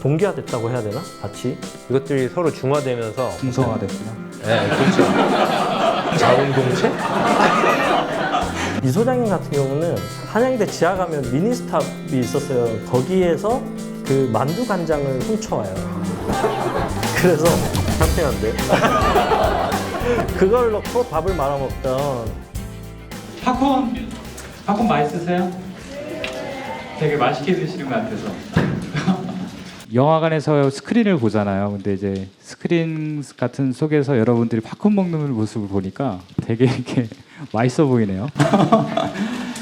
동기화됐다고 해야 되나? 같이? 이것들이 서로 중화되면서 중성화됐구나. 네, 그렇죠. 자웅동체? 이 소장님 같은 경우는 한양대 지하 가면 미니스탑이 있었어요. 거기에서 그 만두 간장을 훔쳐와요. 그래서 상쾌한데 그걸 넣고 밥을 말아 먹던. 팝콘 맛있으세요? 되게 맛있게 드시는 것 같아서. 영화관에서 스크린을 보잖아요. 근데 이제 스크린 같은 속에서 여러분들이 팝콘 먹는 모습을 보니까 되게 이렇게 맛있어 보이네요.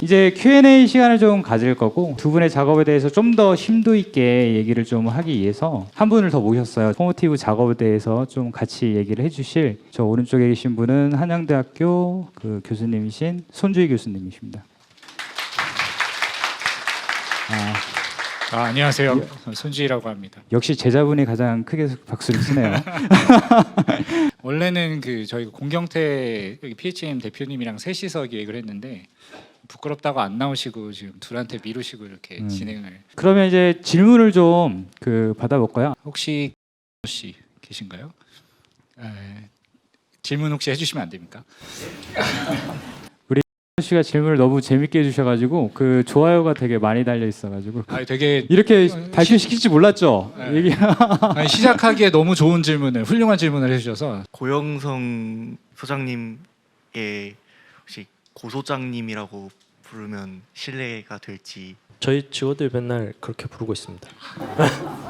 이제 Q&A 시간을 좀 가질 거고 두 분의 작업에 대해서 좀 더 심도 있게 얘기를 좀 하기 위해서 한 분을 더 모셨어요. 포모티브 작업에 대해서 좀 같이 얘기를 해주실 저 오른쪽에 계신 분은 한양대학교 그 교수님이신 손주희 교수님이십니다. 안녕하세요. 손주희라고 합니다. 역시 제자분이 가장 크게 박수를 치네요. 원래는 그 저희 공경태 여기 PHM 대표님이랑 셋이서 기획을 했는데 부끄럽다고 안 나오시고 지금 둘한테 미루시고 이렇게 진행을. 그러면 이제 질문을 좀 받아볼까요? 혹시 씨 계신가요? 질문 혹시 해주시면 안 됩니까? 씨가 질문을 너무 재밌게 해주셔가지고 그 좋아요가 되게 많이 달려 있어가지고 되게 이렇게 발표시킬지 몰랐죠. 네. 얘기. 시작하기에 너무 좋은 질문을 훌륭한 질문을 해주셔서. 고영성 소장님의 혹시 고소장님이라고 부르면 신뢰가 될지. 저희 직원들 맨날 그렇게 부르고 있습니다.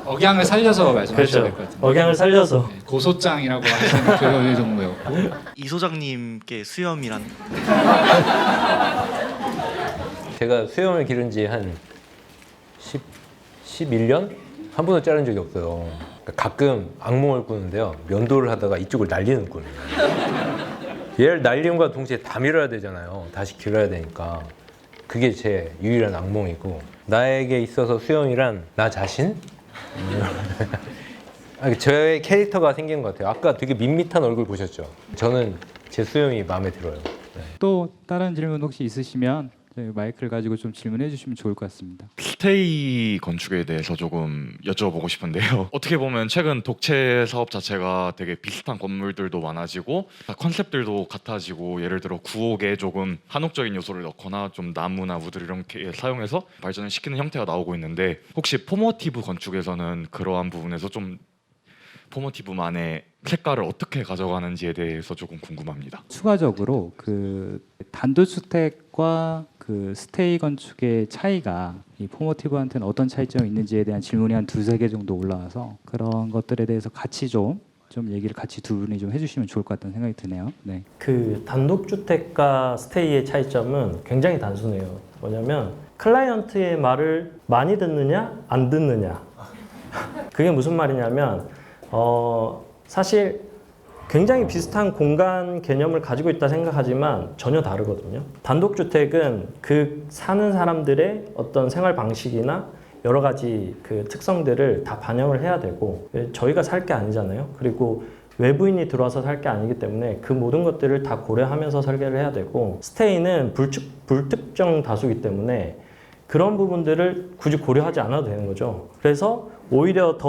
억양을 살려서 말씀하셔야 될 것 같은데. 억양을 살려서. 네, 고소장이라고 하시는 그런 정도였고. 이 소장님께 수염이란 제가 수염을 기른 지 한 11년? 한 번도 자른 적이 없어요. 그러니까 가끔 악몽을 꾸는데요. 면도를 하다가 이쪽을 날리는 꿈이에요. 얘를 날림과 동시에 다 밀어야 되잖아요. 다시 길러야 되니까. 그게 제 유일한 악몽이고, 나에게 있어서 수염이란 나 자신? 저의 캐릭터가 생긴 것 같아요. 아까 되게 밋밋한 얼굴 보셨죠? 저는 제 수염이 마음에 들어요. 네. 또 다른 질문 혹시 있으시면 저희 마이크를 가지고 좀 질문해 주시면 좋을 것 같습니다. 스테이 건축에 대해서 조금 여쭤보고 싶은데요. 어떻게 보면 최근 독채 사업 자체가 되게 비슷한 건물들도 많아지고 컨셉들도 같아지고, 예를 들어 구옥에 조금 한옥적인 요소를 넣거나 좀 나무나 우들 이런 게 사용해서 발전을 시키는 형태가 나오고 있는데, 혹시 포모티브 건축에서는 그러한 부분에서 좀 포모티브만의 색깔을 어떻게 가져가는지에 대해서 조금 궁금합니다. 추가적으로 그 단독주택과 그 스테이 건축의 차이가 이 포모티브한테는 어떤 차이점이 있는지에 대한 질문이 한 두세 개 정도 올라와서 그런 것들에 대해서 같이 좀 얘기를 같이 두 분이 좀 해주시면 좋을 것 같다는 생각이 드네요. 네. 그 단독주택과 스테이의 차이점은 굉장히 단순해요. 뭐냐면 클라이언트의 말을 많이 듣느냐 안 듣느냐. 그게 무슨 말이냐면 사실 굉장히 비슷한 공간 개념을 가지고 있다 생각하지만 전혀 다르거든요. 단독주택은 그 사는 사람들의 어떤 생활 방식이나 여러 가지 그 특성들을 다 반영을 해야 되고, 저희가 살 게 아니잖아요. 그리고 외부인이 들어와서 살 게 아니기 때문에 그 모든 것들을 다 고려하면서 설계를 해야 되고, 스테이는 불특정 다수이기 때문에 그런 부분들을 굳이 고려하지 않아도 되는 거죠. 그래서 오히려 더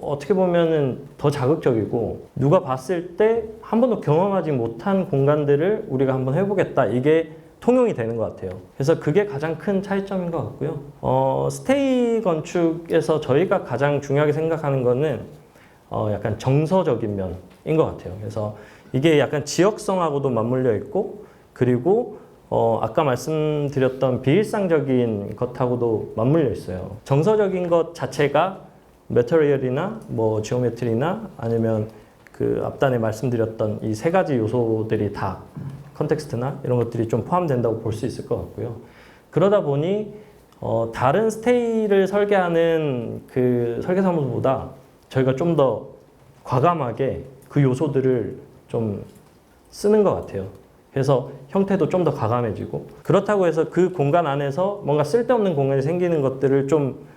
어떻게 보면은 더 자극적이고, 누가 봤을 때 한 번도 경험하지 못한 공간들을 우리가 한번 해보겠다, 이게 통용이 되는 것 같아요. 그래서 그게 가장 큰 차이점인 것 같고요. 스테이 건축에서 저희가 가장 중요하게 생각하는 거는 약간 정서적인 면인 것 같아요. 그래서 이게 약간 지역성하고도 맞물려 있고, 그리고 아까 말씀드렸던 비일상적인 것하고도 맞물려 있어요. 정서적인 것 자체가 매터리얼이나 뭐 지오메트리나 아니면 그 앞단에 말씀드렸던 이 세 가지 요소들이 다 컨텍스트나 이런 것들이 좀 포함된다고 볼 수 있을 것 같고요. 그러다 보니 다른 스테이를 설계하는 그 설계사무소보다 저희가 좀 더 과감하게 그 요소들을 좀 쓰는 것 같아요. 그래서 형태도 좀 더 과감해지고, 그렇다고 해서 그 공간 안에서 뭔가 쓸데없는 공간이 생기는 것들을 좀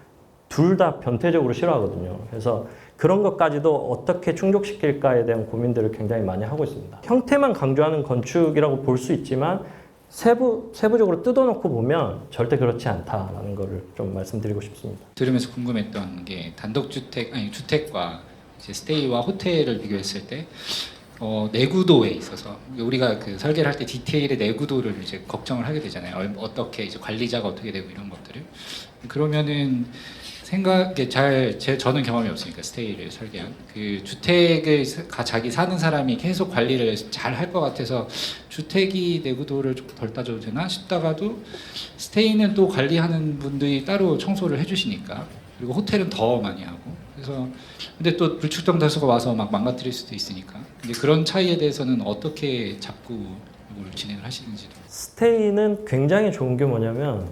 둘 다 변태적으로 싫어하거든요. 그래서 그런 것까지도 어떻게 충족시킬까에 대한 고민들을 굉장히 많이 하고 있습니다. 형태만 강조하는 건축이라고 볼 수 있지만 세부적으로 뜯어놓고 보면 절대 그렇지 않다라는 거를 좀 말씀드리고 싶습니다. 들으면서 궁금했던 게 단독주택 아니 주택과 이제 스테이와 호텔을 비교했을 때 내구도에 있어서 우리가 그 설계를 할 때 디테일의 내구도를 이제 걱정을 하게 되잖아요. 어떻게 이제 관리자가 어떻게 되고 이런 것들을 그러면은 저는 경험이 없으니까 스테이를 설계한 그 주택을 자기 사는 사람이 계속 관리를 잘 할 것 같아서 주택이 내구도를 좀 덜 따져도 되나 싶다가도 스테이는 또 관리하는 분들이 따로 청소를 해주시니까 그리고 호텔은 더 많이 하고 그래서 근데 또 불특정 다수가 와서 막 망가뜨릴 수도 있으니까 근데 그런 차이에 대해서는 어떻게 잡고 이걸 진행을 하시는지도 스테이는 굉장히 좋은 게 뭐냐면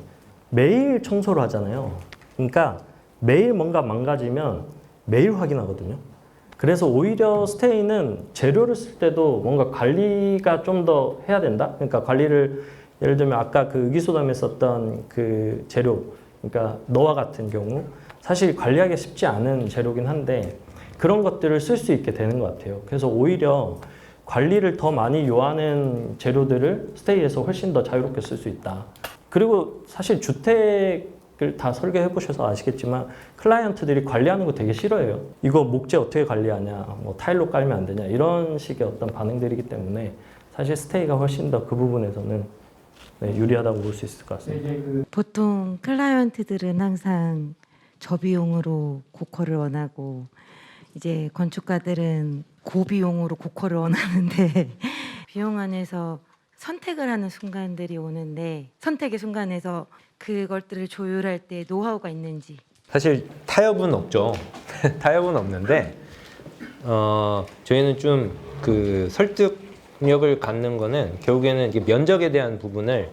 매일 청소를 하잖아요. 그러니까 매일 뭔가 망가지면 매일 확인하거든요. 그래서 오히려 스테이는 재료를 쓸 때도 뭔가 관리가 좀 더 해야 된다. 그러니까 관리를 예를 들면 아까 그 의기소담에 썼던 그 재료, 그러니까 너와 같은 경우 사실 관리하기 쉽지 않은 재료긴 한데 그런 것들을 쓸 수 있게 되는 것 같아요. 그래서 오히려 관리를 더 많이 요하는 재료들을 스테이에서 훨씬 더 자유롭게 쓸 수 있다. 그리고 사실 주택을 다 설계해 보셔서 아시겠지만 클라이언트들이 관리하는 거 되게 싫어해요. 이거 목재 어떻게 관리하냐, 뭐 타일로 깔면 안 되냐 이런 식의 어떤 반응들이기 때문에 사실 스테이가 훨씬 더 그 부분에서는 유리하다고 볼 수 있을 것 같습니다. 보통 클라이언트들은 항상 저비용으로 고퀄을 원하고 이제 건축가들은 고비용으로 고퀄을 원하는데 비용 안에서 선택을 하는 순간들이 오는데 선택의 순간에서 그것들을 조율할 때 노하우가 있는지 사실 타협은 없죠. 타협은 없는데 저희는 좀 그 설득력을 갖는 거는 결국에는 이게 면적에 대한 부분을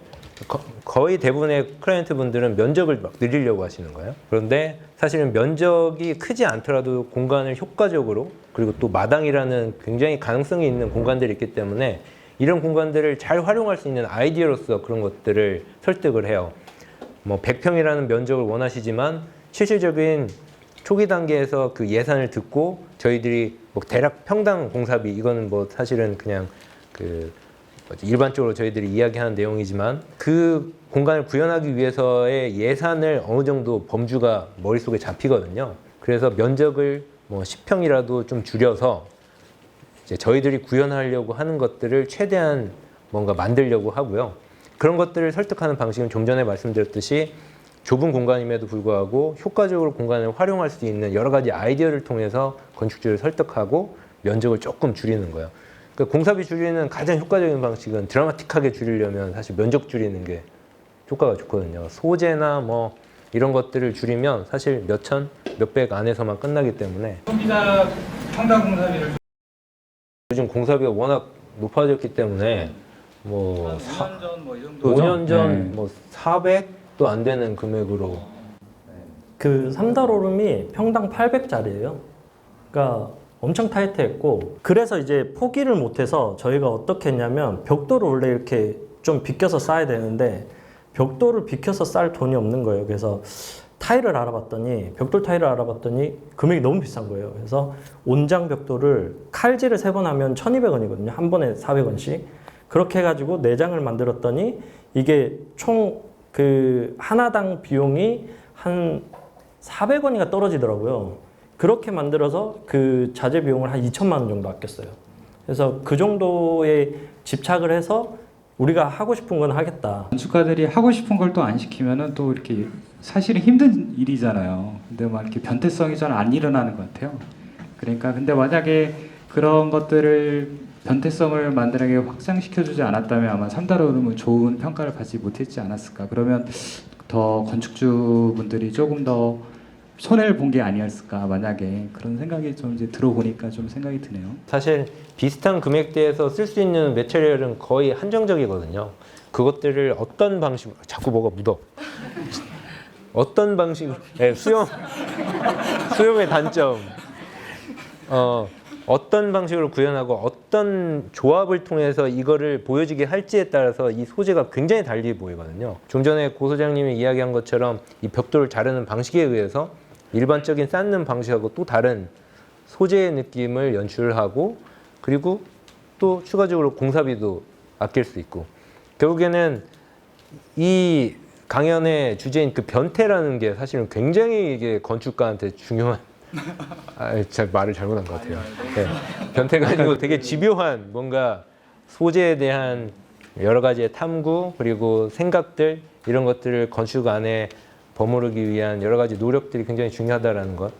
거의 대부분의 클라이언트 분들은 면적을 막 늘리려고 하시는 거예요. 그런데 사실은 면적이 크지 않더라도 공간을 효과적으로 그리고 또 마당이라는 굉장히 가능성이 있는 공간들이 있기 때문에 이런 공간들을 잘 활용할 수 있는 아이디어로서 그런 것들을 설득을 해요. 뭐 100평이라는 면적을 원하시지만 실질적인 초기 단계에서 그 예산을 듣고 저희들이 뭐 대략 평당 공사비 이거는 뭐 사실은 그냥 그 일반적으로 저희들이 이야기하는 내용이지만 그 공간을 구현하기 위해서의 예산을 어느 정도 범주가 머릿속에 잡히거든요. 그래서 면적을 뭐 10평이라도 좀 줄여서 이제 저희들이 구현하려고 하는 것들을 최대한 뭔가 만들려고 하고요. 그런 것들을 설득하는 방식은 좀 전에 말씀드렸듯이 좁은 공간임에도 불구하고 효과적으로 공간을 활용할 수 있는 여러 가지 아이디어를 통해서 건축주를 설득하고 면적을 조금 줄이는 거예요. 그러니까 공사비 줄이는 가장 효과적인 방식은 드라마틱하게 줄이려면 사실 면적 줄이는 게 효과가 좋거든요. 소재나 뭐 이런 것들을 줄이면 사실 몇천, 몇백 안에서만 끝나기 때문에 소비자 평당 공사비를 요즘 공사비가 워낙 높아졌기 때문에 뭐 5년 전 뭐 이 정도 5년 전 네. 뭐 400도 안 되는 금액으로 그 3달오름이 평당 800짜리예요. 그러니까 엄청 타이트했고 그래서 이제 포기를 못해서 저희가 어떻게 했냐면 벽돌을 원래 이렇게 좀 비껴서 쌓아야 되는데 벽돌을 비켜서 쌓을 돈이 없는 거예요. 그래서 타일을 알아봤더니 벽돌 타일을 알아봤더니 금액이 너무 비싼 거예요. 그래서 온장 벽돌을 칼질을 3번 하면 1,200원이거든요. 한 번에 400원씩. 그렇게 해가지고 4장을 만들었더니 이게 총 그 하나당 비용이 한 400원이가 떨어지더라고요. 그렇게 만들어서 그 자재 비용을 한 2천만 원 정도 아꼈어요. 그래서 그 정도에 집착을 해서 우리가 하고 싶은 건 하겠다. 건축가들이 하고 싶은 걸 또 안 시키면은 또 이렇게 사실은 힘든 일이잖아요. 근데 막 이렇게 변태성이 잘 안 일어나는 것 같아요. 그러니까 근데 만약에 그런 것들을 변태성을 만들게 확장시켜주지 않았다면 아마 3달오름은 좋은 평가를 받지 못했지 않았을까. 그러면 더 건축주분들이 조금 더 손해를 본 게 아니었을까. 만약에 그런 생각이 좀 이제 들어보니까 좀 생각이 드네요. 사실 비슷한 금액대에서 쓸 수 있는 매체리얼은 거의 한정적이거든요. 그것들을 어떤 방식으로 자꾸 뭐가 묻어. 어떤 방식으로 네, 수용의 단점. 어떤 방식으로 구현하고 어떤 조합을 통해서 이거를 보여지게 할지에 따라서 이 소재가 굉장히 달리 보이거든요. 좀 전에 고 소장님이 이야기한 것처럼 이 벽돌을 자르는 방식에 의해서 일반적인 쌓는 방식하고 또 다른 소재의 느낌을 연출하고 그리고 또 추가적으로 공사비도 아낄 수 있고 결국에는 이 강연의 주제인 그 변태라는 게 사실은 굉장히 이게 건축가한테 중요한 잘 말을 잘못한 것 같아요. 네. 변태가 아니고 되게 집요한 뭔가 소재에 대한 여러 가지의 탐구 그리고 생각들 이런 것들을 건축 안에 버무르기 위한 여러 가지 노력들이 굉장히 중요하다라는 것.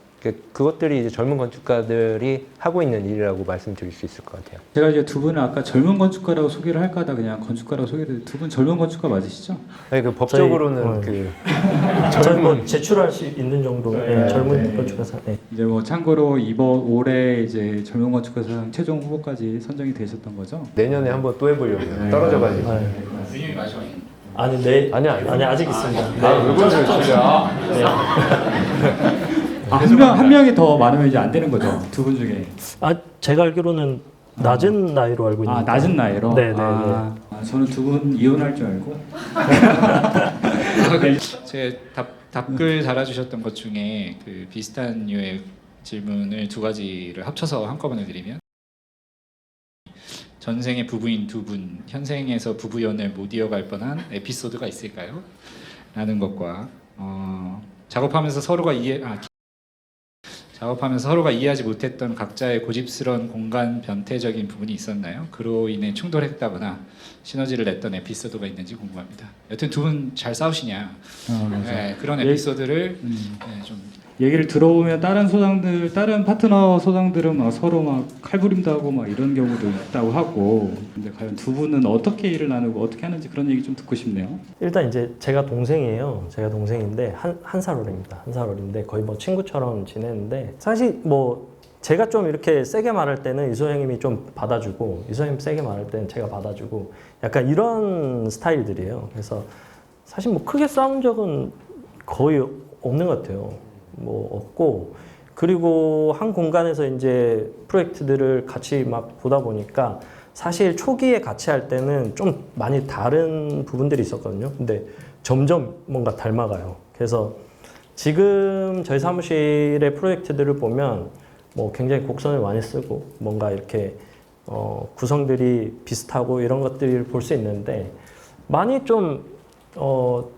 그것들이 이제 젊은 건축가들이 하고 있는 일이라고 말씀드릴 수 있을 것 같아요. 제가 이제 두 분을 아까 젊은 건축가라고 소개를 할까 하다 그냥 건축가라고 소개를 두 분 젊은 건축가 맞으시죠? 아니, 그 법적으로는 저희 뭐 제출할 수 있는 정도 네, 젊은 네. 건축가사. 네. 이제 뭐 참고로 이번 올해 이제 젊은 건축가상 최종 후보까지 선정이 되셨던 거죠? 내년에 한번 또 해보려고요. 떨어져가지고. 의견이 마지막에. 아니 네. 아니 아직 있습니다. 왜 그러세요 진짜? 한 명이 더 많으면 이제 안 되는 거죠. 두 분 중에. 아 제가 알기로는 낮은 나이로 알고 있는데. 낮은 나이로. 네네네. 저는 두 분 이혼할 줄 알고. 제 답글 달아주셨던 것 중에 그 비슷한 류의 질문을 두 가지를 합쳐서 한꺼번에 드리면 전생의 부부인 두 분, 현생에서 부부 연을 못 이어갈 뻔한 에피소드가 있을까요? 라는 것과 작업하면서 서로가 이해하지 못했던 각자의 고집스러운 공간 변태적인 부분이 있었나요? 그로 인해 충돌했다거나 시너지를 냈던 에피소드가 있는지 궁금합니다. 여튼 두 분 잘 싸우시냐? 네, 그런 에피소드를 네, 좀 얘기를 들어보면 다른 파트너 소장들은 막 서로 막 칼부림도 하고 막 이런 경우도 있다고 하고, 근데 과연 두 분은 어떻게 일을 나누고 어떻게 하는지 그런 얘기 좀 듣고 싶네요. 일단 이제 제가 동생이에요. 제가 동생인데 한 살 어립니다. 한 살 어린데 거의 뭐 친구처럼 지내는데 사실 뭐 제가 좀 이렇게 세게 말할 때는 이소영님이 좀 받아주고 이소영님 세게 말할 때는 제가 받아주고 약간 이런 스타일들이에요. 그래서 사실 뭐 크게 싸운 적은 거의 없는 것 같아요. 뭐 없고 그리고 한 공간에서 이제 프로젝트들을 같이 막 보다 보니까 사실 초기에 같이 할 때는 좀 많이 다른 부분들이 있었거든요. 근데 점점 뭔가 닮아가요. 그래서 지금 저희 사무실의 프로젝트들을 보면 뭐 굉장히 곡선을 많이 쓰고 뭔가 이렇게 구성들이 비슷하고 이런 것들을 볼 수 있는데 많이 좀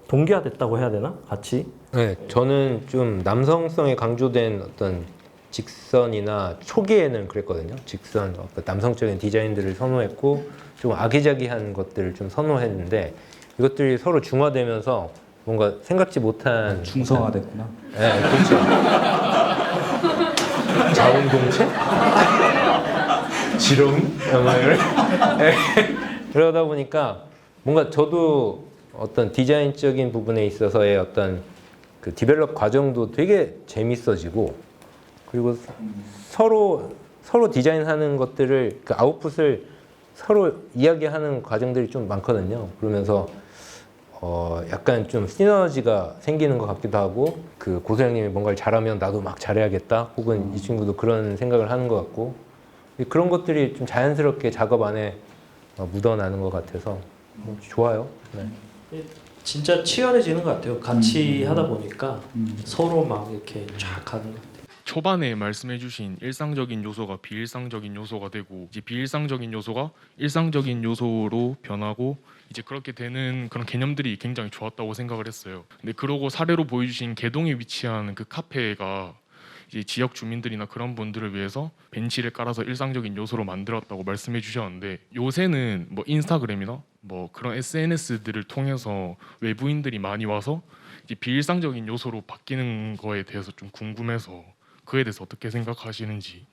동기화됐다고 해야 되나? 같이? 네, 저는 좀 남성성이 강조된 어떤 직선이나 초기에는 그랬거든요. 직선, 어떤 남성적인 디자인들을 선호했고 좀 아기자기한 것들을 좀 선호했는데 이것들이 서로 중화되면서 뭔가 생각지 못한 중성화됐구나. 네, 그렇죠. 자웅동체? 지렁이? 그러다 보니까 뭔가 저도 어떤 디자인적인 부분에 있어서의 어떤 그 디벨롭 과정도 되게 재밌어지고 그리고 서로 디자인하는 것들을 그 아웃풋을 서로 이야기하는 과정들이 좀 많거든요. 그러면서 약간 좀 시너지가 생기는 것 같기도 하고 그 고소영님이 뭔가를 잘하면 나도 막 잘해야겠다 혹은 이 친구도 그런 생각을 하는 것 같고 그런 것들이 좀 자연스럽게 작업 안에 묻어나는 것 같아서 좋아요. 네. 진짜 치열해지는 것 같아요. 같이 하다 보니까 서로 막 이렇게 쫙 가는 것 같아요. 초반에 말씀해주신 일상적인 요소가 비일상적인 요소가 되고 이제 비일상적인 요소가 일상적인 요소로 변하고 이제 그렇게 되는 그런 개념들이 굉장히 좋았다고 생각을 했어요. 근데 그러고 사례로 보여주신 개동에 위치한 그 카페가 이제 지역 주민들이나 그런 분들을 위해서 벤치를 깔아서 일상적인 요소로 만들었다고 말씀해 주셨는데 요새는 뭐 인스타그램이나 뭐 그런 SNS들을 통해서 외부인들이 많이 와서 이제 비일상적인 요소로 바뀌는 거에 대해서 좀 궁금해서 그에 대해서 어떻게 생각하시는지.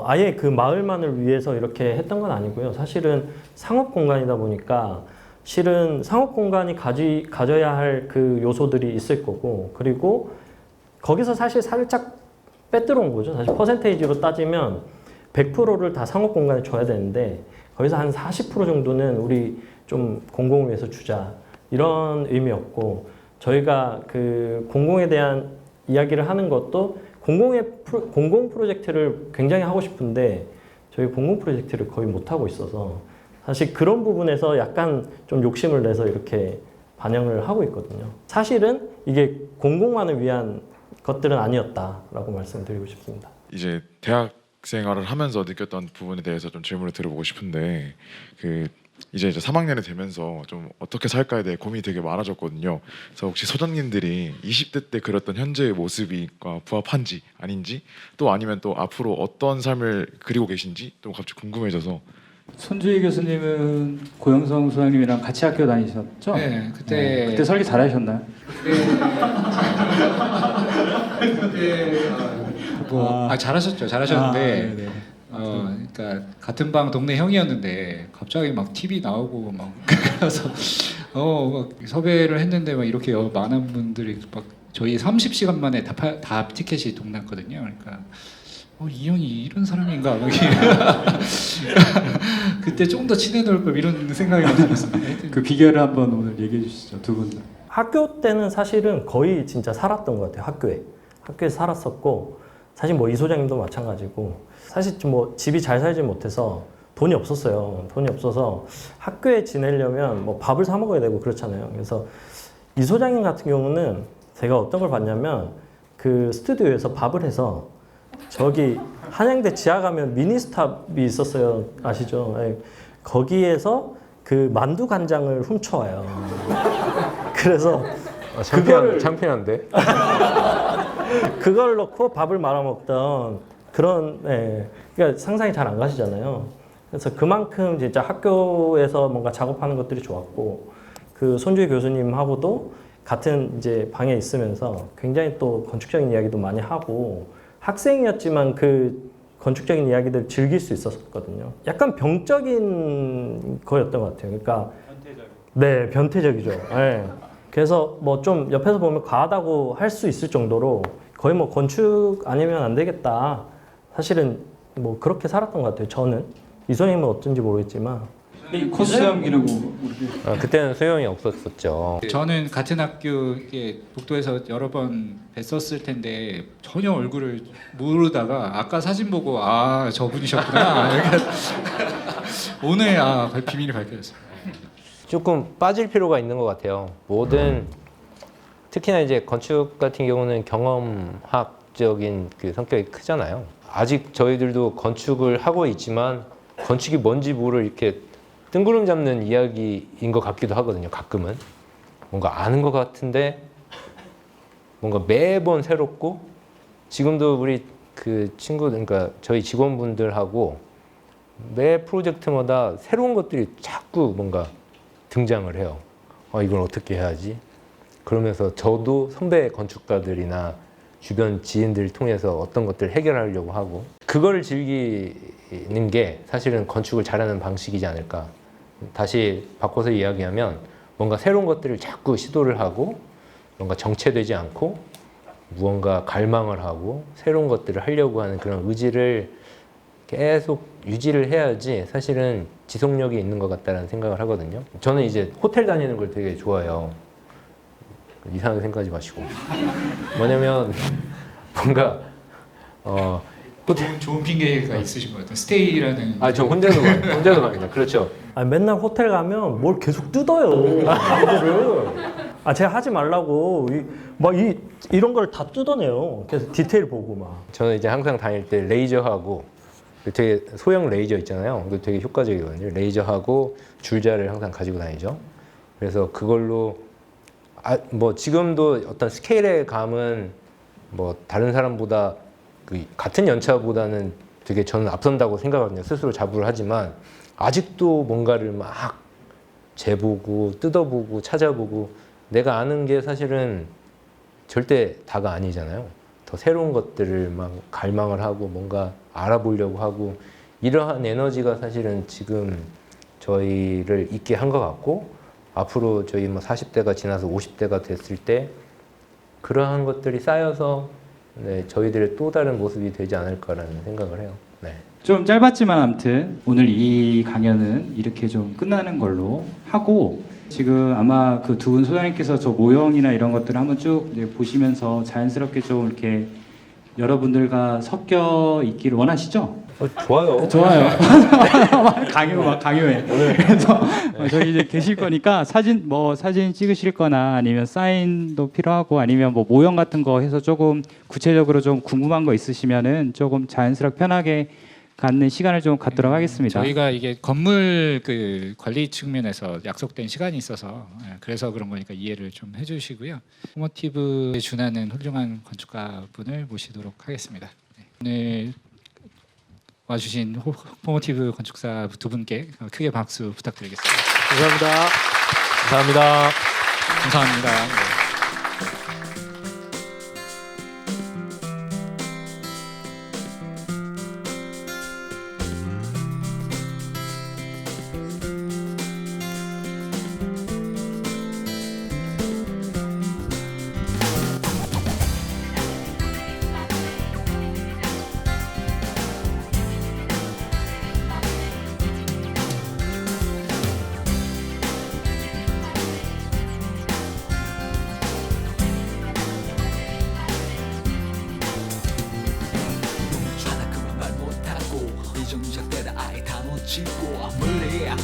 아예 그 마을만을 위해서 이렇게 했던 건 아니고요. 사실은 상업 공간이다 보니까 실은 상업 공간이 가져야 할 그 요소들이 있을 거고 그리고 거기서 사실 살짝 빼들어온 거죠. 사실 퍼센테이지로 따지면 100%를 다 상업 공간에 줘야 되는데 거기서 한 40% 정도는 우리 좀 공공을 위해서 주자 이런 의미였고 저희가 그 공공에 대한 이야기를 하는 것도 공공 프로젝트를 굉장히 하고 싶은데 저희 공공 프로젝트를 거의 못 하고 있어서 사실 그런 부분에서 약간 좀 욕심을 내서 이렇게 반영을 하고 있거든요. 사실은 이게 공공만을 위한 것들은 아니었다라고 말씀드리고 싶습니다. 이제 대학 생활을 하면서 느꼈던 부분에 대해서 좀 질문을 드려보고 싶은데 그 이제 3학년이 되면서 좀 어떻게 살까에 대해 고민이 되게 많아졌거든요. 그래서 혹시 소장님들이 20대 때 그렸던 현재의 모습이 부합한지 아닌지, 또 아니면 또 앞으로 어떤 삶을 그리고 계신지 또 갑자기 궁금해져서. 손주희 교수님은 고영성 소장님이랑 같이 학교 다니셨죠? 네, 그때 설계 잘하셨나요? 잘하셨죠. 잘하셨는데 네네. 그러니까 같은 방 동네 형이었는데 갑자기 막 TV 나오고 막 그래서 막 섭외를 했는데 막 이렇게 많은 분들이 막 저희 30시간 만에 다 티켓이 동났거든요. 그러니까 이 형이 이런 사람인가 막 그때 좀 더 친해질 걸 이런 생각이 많이 들었습니다. 그 비결을 한번 오늘 얘기해 주시죠, 두 분. 학교 때는 사실은 거의 진짜 살았던 것 같아요. 학교에 살았었고, 사실 뭐 이 소장님도 마찬가지고, 사실 뭐 집이 잘 살지 못해서 돈이 없었어요. 돈이 없어서 학교에 지내려면 뭐 밥을 사 먹어야 되고 그렇잖아요. 그래서 이 소장님 같은 경우는 제가 어떤 걸 봤냐면, 그 스튜디오에서 밥을 해서 저기 한양대 지하 가면 미니스탑이 있었어요. 아시죠? 네. 거기에서 그 만두 간장을 훔쳐와요. 그래서 창피한데? 그걸 넣고 밥을 말아 먹던 그런, 그러니까 상상이 잘 안 가시잖아요. 그래서 그만큼 진짜 학교에서 뭔가 작업하는 것들이 좋았고, 그 손주희 교수님하고도 같은 이제 방에 있으면서 굉장히 또 건축적인 이야기도 많이 하고, 학생이었지만 그 건축적인 이야기들 즐길 수 있었거든요. 약간 병적인 거였던 것 같아요. 그러니까 네, 변태적이죠. 네. 그래서 뭐 좀 옆에서 보면 과하다고 할 수 있을 정도로 거의 뭐 건축 아니면 안 되겠다. 사실은 뭐 그렇게 살았던 것 같아요. 저는. 이 선생님은 어쩐지 모르겠지만. 코스염이라고 그때는 소용이 없었었죠. 저는 같은 학교 복도에서 여러 번 뵀었을 텐데 전혀 얼굴을 모르다가 아까 사진 보고 저분이셨구나. 오늘 비밀이 밝혀졌어요. 조금 빠질 필요가 있는 것 같아요. 모든 특히나 이제 건축 같은 경우는 경험학적인 그 성격이 크잖아요. 아직 저희들도 건축을 하고 있지만 건축이 뭔지 모를 이렇게 뜬구름 잡는 이야기인 것 같기도 하거든요. 가끔은 뭔가 아는 것 같은데 뭔가 매번 새롭고, 지금도 우리 그 친구들, 그러니까 저희 직원분들하고 매 프로젝트마다 새로운 것들이 자꾸 뭔가 등장을 해요. 이걸 어떻게 해야지? 그러면서 저도 선배 건축가들이나 주변 지인들 통해서 어떤 것들을 해결하려고 하고, 그걸 즐기는 게 사실은 건축을 잘하는 방식이지 않을까. 다시 바꿔서 이야기하면 뭔가 새로운 것들을 자꾸 시도를 하고, 뭔가 정체되지 않고 무언가 갈망을 하고 새로운 것들을 하려고 하는 그런 의지를 계속 유지를 해야지 사실은 지속력이 있는 것 같다는 생각을 하거든요. 저는 이제 호텔 다니는 걸 되게 좋아해요. 이상하게 생각하지 마시고. 뭐냐면 뭔가 좋은 핑계가 있으신 것 같아요. 스테이라는. 저 혼자도 갑니다. 그렇죠. 맨날 호텔 가면 뭘 계속 뜯어요. 이거를. 제가 하지 말라고 이런 걸 다 뜯어내요. 그래서 디테일 보고 막. 저는 이제 항상 다닐 때 레이저하고, 되게 소형 레이저 있잖아요. 그거 되게 효과적이거든요. 레이저하고 줄자를 항상 가지고 다니죠. 그래서 그걸로 뭐 지금도 어떤 스케일의 감은 뭐 다른 사람보다 같은 연차보다는 되게 저는 앞선다고 생각하거든요. 스스로 자부를 하지만 아직도 뭔가를 막 재보고 뜯어보고 찾아보고, 내가 아는 게 사실은 절대 다가 아니잖아요. 더 새로운 것들을 막 갈망을 하고 뭔가 알아보려고 하고, 이러한 에너지가 사실은 지금 저희를 있게 한 것 같고, 앞으로 저희 뭐 40대가 지나서 50대가 됐을 때 그러한 것들이 쌓여서 저희들의 또 다른 모습이 되지 않을까라는 생각을 해요. 네. 좀 짧았지만 아무튼 오늘 이 강연은 이렇게 좀 끝나는 걸로 하고, 지금 아마 그 두 분 소장님께서 저 모형이나 이런 것들을 한번 쭉 이제 보시면서 자연스럽게 좀 이렇게 여러분들과 섞여 있기를 원하시죠? 좋아요. 강요해. 그래서 저희 이제 계실 거니까 사진 찍으실 거나 아니면 사인도 필요하고, 아니면 뭐 모형 같은 거 해서 조금 구체적으로 좀 궁금한 거 있으시면은 조금 자연스럽게 편하게 갖는 시간을 좀 갖도록 하겠습니다. 저희가 이게 건물 그 관리 측면에서 약속된 시간이 있어서 그래서 그런 거니까 이해를 좀 해주시고요. 포모티브에 준하는 훌륭한 건축가 분을 모시도록 하겠습니다. 네. 오늘 와주신 포모티브 건축사 두 분께 크게 박수 부탁드리겠습니다. 감사합니다. 감사합니다. 감사합니다. 네.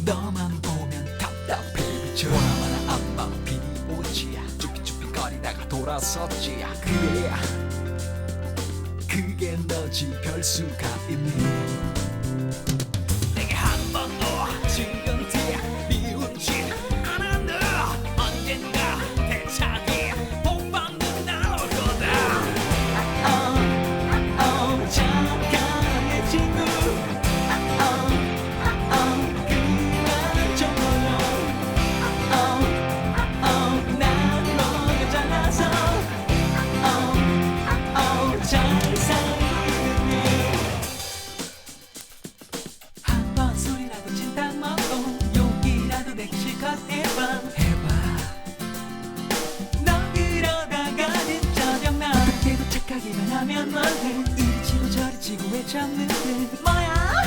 너만 보면 답답해 미쳐 원하는 안방 비니 오지야 쭈삣쭈삣거리다가 돌아섰지 그래 그게 너지 별수가 있니 내게 한 번 더 지금쯤 미우지 않아 너 언젠가 대차게 복받는 날 올 거다 잠깐 내 친구 하면 너는 이리 치고 저리 치고 왜 참는데 뭐야